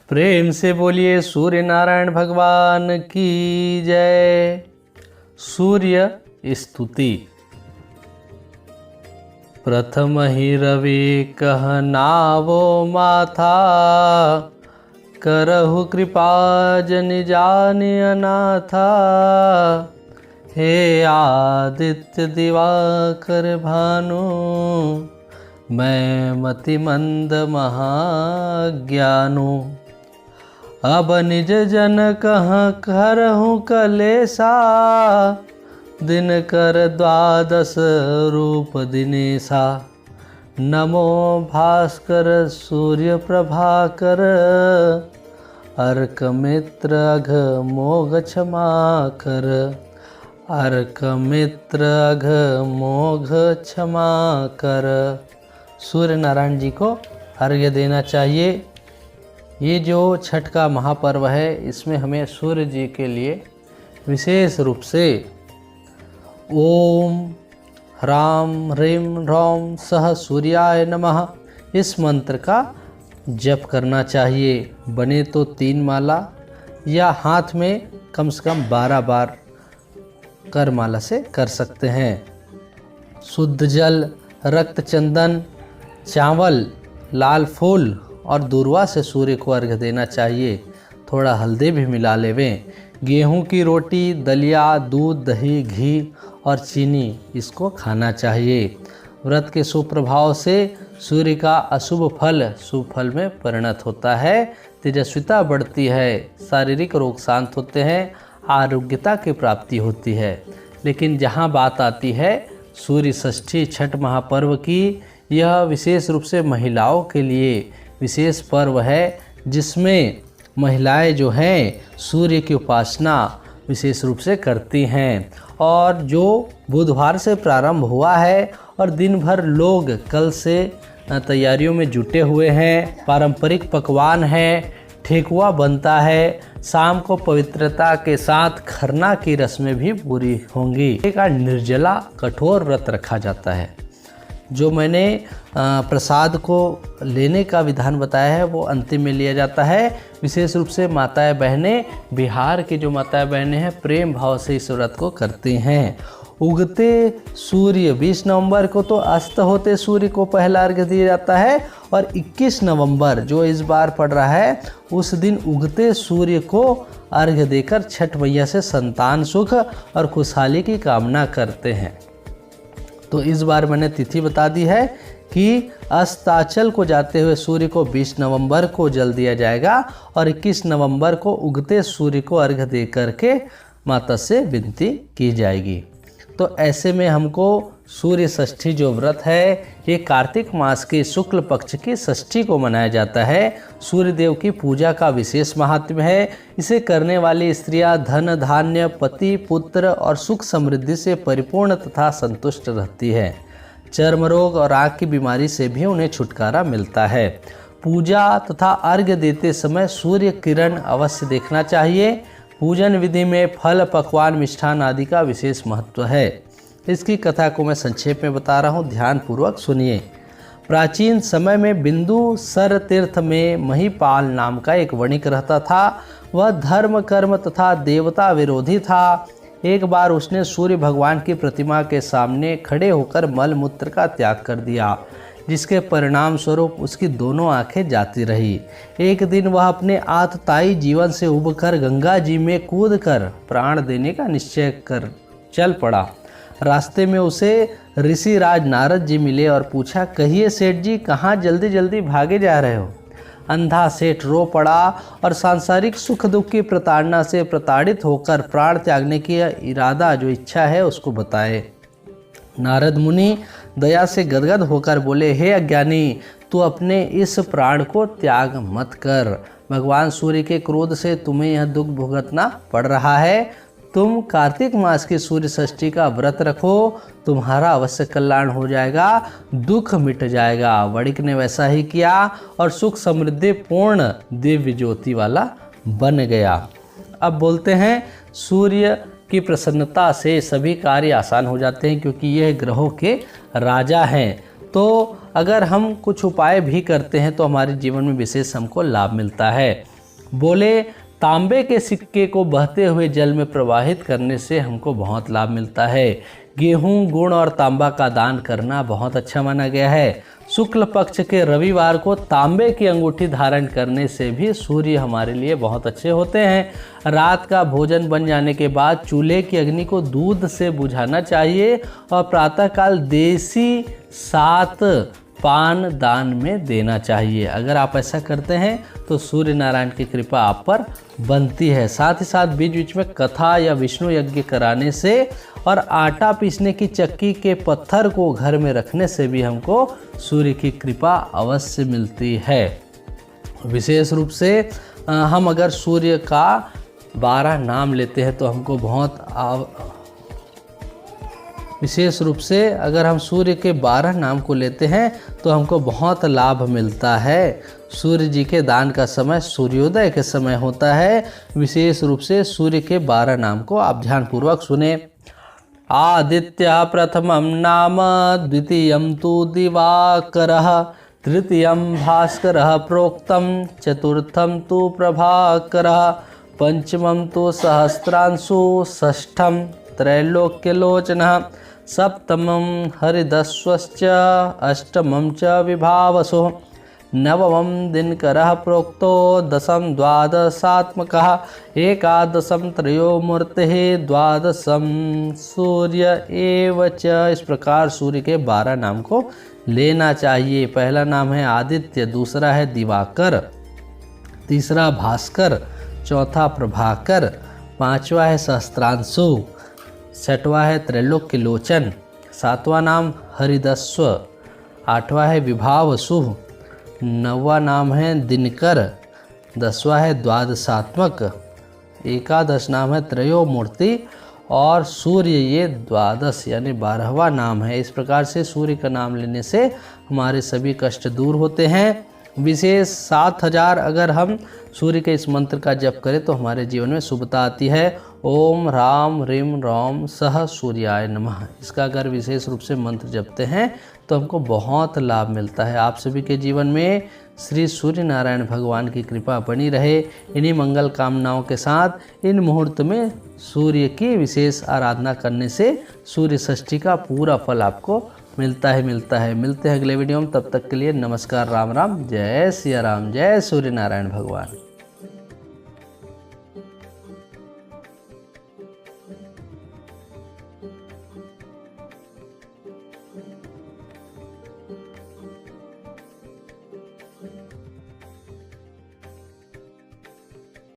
प्रेम से बोलिए सूर्य नारायण भगवान की जय। सूर्य स्तुति। प्रथम ही रवि कह नावो माथा, करहु कृपा जन जानि अनाथा। हे आदित्य दिवाकर भानु, मैं मति मंद महाज्ञानु। अब निज जन कह करहु कलेसा, दिन कर द्वादश रूप दिनेसा। नमो भास्कर सूर्य प्रभाकर, अर्क मित्र अघ मोघ क्षमा कर। अर्क मित्र अघ मोघ क्षमा कर। सूर्य नारायण जी को अर्घ्य देना चाहिए। ये जो छठ का महापर्व है, इसमें हमें सूर्य जी के लिए विशेष रूप से ओम ह्रां ह्रीं ह्रौं सह सूर्याय नमः इस मंत्र का जप करना चाहिए। बने तो 3 माला या हाथ में कम से कम 12 बार कर माला से कर सकते हैं। शुद्ध जल, रक्त चंदन, चावल, लाल फूल और दूर्वा से सूर्य को अर्घ्य देना चाहिए। थोड़ा हल्दी भी मिला लेवें। गेहूं की रोटी, दलिया, दूध, दही, घी और चीनी इसको खाना चाहिए। व्रत के शुभ प्रभाव से सूर्य का अशुभ फल शुभ फल में परिणत होता है। तेजस्विता बढ़ती है, शारीरिक रोग शांत होते हैं, आरोग्यता की प्राप्ति होती है। लेकिन जहाँ बात आती है सूर्य षष्ठी छठ महापर्व की, यह विशेष रूप से महिलाओं के लिए विशेष पर्व है, जिसमें महिलाएं जो हैं सूर्य की उपासना विशेष रूप से करती हैं। और जो बुधवार से प्रारंभ हुआ है और दिन भर लोग कल से तैयारियों में जुटे हुए हैं। पारंपरिक पकवान है, ठेकुआ बनता है। शाम को पवित्रता के साथ खरना की रस्में भी पूरी होंगी। एक निर्जला कठोर व्रत रखा जाता है। जो मैंने प्रसाद को लेने का विधान बताया है वो अंतिम में लिया जाता है। विशेष रूप से माताएं बहनें, बिहार की जो माताएं बहनें हैं, प्रेम भाव से इस व्रत को करती हैं। उगते सूर्य 20 नवंबर को तो अस्त होते सूर्य को पहला अर्घ्य दिया जाता है, और 21 नवंबर जो इस बार पड़ रहा है उस दिन उगते सूर्य को अर्घ्य देकर छठ मैया से संतान सुख और खुशहाली की कामना करते हैं। तो इस बार मैंने तिथि बता दी है कि अस्ताचल को जाते हुए सूर्य को 20 नवंबर को जल दिया जाएगा और 21 नवंबर को उगते सूर्य को अर्घ्य दे करके माता से विनती की जाएगी। तो ऐसे में हमको सूर्य षष्ठी जो व्रत है, ये कार्तिक मास के शुक्ल पक्ष की षष्ठी को मनाया जाता है। सूर्य देव की पूजा का विशेष महात्म्य है। इसे करने वाली स्त्रियां धन धान्य, पति, पुत्र और सुख समृद्धि से परिपूर्ण तथा संतुष्ट रहती है। चर्म रोग और आँख की बीमारी से भी उन्हें छुटकारा मिलता है। पूजा तथा अर्घ्य देते समय सूर्य किरण अवश्य देखना चाहिए। पूजन विधि में फल, पकवान, मिष्ठान आदि का विशेष महत्व है। इसकी कथा को मैं संक्षेप में बता रहा हूँ, ध्यान पूर्वक सुनिए। प्राचीन समय में बिंदुसर तीर्थ में महिपाल नाम का एक वणिक रहता था। वह धर्म, कर्म तथा देवता विरोधी था। एक बार उसने सूर्य भगवान की प्रतिमा के सामने खड़े होकर मल मूत्र का त्याग कर दिया, जिसके परिणाम स्वरूप उसकी दोनों आंखें जाती रही। एक दिन वह अपने आतताई जीवन से उबकर गंगा जी में कूदकर प्राण देने का निश्चय कर चल पड़ा। रास्ते में उसे ऋषि राज नारद जी मिले और पूछा, कहिए सेठ जी, कहाँ जल्दी जल्दी भागे जा रहे हो? अंधा सेठ रो पड़ा और सांसारिक सुख दुख की प्रताड़ना से प्रताड़ित होकर प्राण त्यागने की इरादा जो इच्छा है उसको बताए। नारद मुनि दया से गदगद होकर बोले, हे अज्ञानी, तू अपने इस प्राण को त्याग मत कर। भगवान सूर्य के क्रोध से तुम्हें यह दुख भुगतना पड़ रहा है। तुम कार्तिक मास की सूर्य षष्ठी का व्रत रखो, तुम्हारा अवश्य कल्याण हो जाएगा, दुख मिट जाएगा। वणिक ने वैसा ही किया और सुख समृद्धि पूर्ण दिव्य ज्योति वाला बन गया। अब बोलते हैं, सूर्य की प्रसन्नता से सभी कार्य आसान हो जाते हैं, क्योंकि यह ग्रहों के राजा हैं। तो अगर हम कुछ उपाय भी करते हैं तो हमारे जीवन में विशेष हमको लाभ मिलता है। बोले तांबे के सिक्के को बहते हुए जल में प्रवाहित करने से हमको बहुत लाभ मिलता है। गेहूं, गुड़ और तांबा का दान करना बहुत अच्छा माना गया है। शुक्ल पक्ष के रविवार को तांबे की अंगूठी धारण करने से भी सूर्य हमारे लिए बहुत अच्छे होते हैं। रात का भोजन बन जाने के बाद चूल्हे की अग्नि को दूध से बुझाना चाहिए और प्रातःकाल देसी 7 पान दान में देना चाहिए। अगर आप ऐसा करते हैं तो सूर्य नारायण की कृपा आप पर बनती है। साथ ही साथ बीच बीच में कथा या विष्णु यज्ञ कराने से और आटा पीसने की चक्की के पत्थर को घर में रखने से भी हमको सूर्य की कृपा अवश्य मिलती है। विशेष रूप से हम अगर सूर्य का 12 नाम लेते हैं तो हमको विशेष रूप से अगर हम सूर्य के 12 नाम को लेते हैं तो हमको बहुत लाभ मिलता है। सूर्य जी के दान का समय सूर्योदय के समय होता है। विशेष रूप से सूर्य के 12 नाम को आप ध्यानपूर्वक सुने। आदित्य प्रथमं नाम, द्वितीयं तु दिवाकरः, तृतीयं भास्करः प्रोक्तं, चतुर्थं तु प्रभाकरः, पंचमं तु सहस्रांशु, षष्ठं त्रैलोक्यलोचनः, सप्तमं हरिदस्वश्च, अष्टमं च विभावसुः, नवमं दिनकरः प्रोक्तो, दशम द्वादशात्मकः, एकादशम त्रयोमूर्तिः, द्वादशम सूर्य एव च। इस प्रकार सूर्य के 12 नाम को लेना चाहिए। पहला नाम है आदित्य, दूसरा है दिवाकर, तीसरा भास्कर, चौथा प्रभाकर, पांचवा है सहस्त्रांशु, छठवां है त्रैलोक्य लोचन, सातवां नाम हरिदस्व, आठवां है विभावसु, नौवां नाम है दिनकर, 10वां है द्वादशात्मक, एकादश नाम है त्रयोमूर्ति और सूर्य ये 12 यानी 12वां नाम है। इस प्रकार से सूर्य का नाम लेने से हमारे सभी कष्ट दूर होते हैं। विशेष 7000 अगर हम सूर्य के इस मंत्र का जप करें तो हमारे जीवन में शुभता आती है। ओम राम ह्रीम रौम सह सूर्याय नमः। इसका अगर विशेष रूप से मंत्र जपते हैं तो हमको बहुत लाभ मिलता है। आप सभी के जीवन में श्री सूर्य नारायण भगवान की कृपा बनी रहे। इन्हीं मंगल कामनाओं के साथ इन मुहूर्त में सूर्य की विशेष आराधना करने से सूर्य षष्ठी का पूरा फल आपको मिलता है। मिलते हैं अगले वीडियो में। तब तक के लिए नमस्कार, राम राम, जय सिया राम, जय सूर्य नारायण भगवान।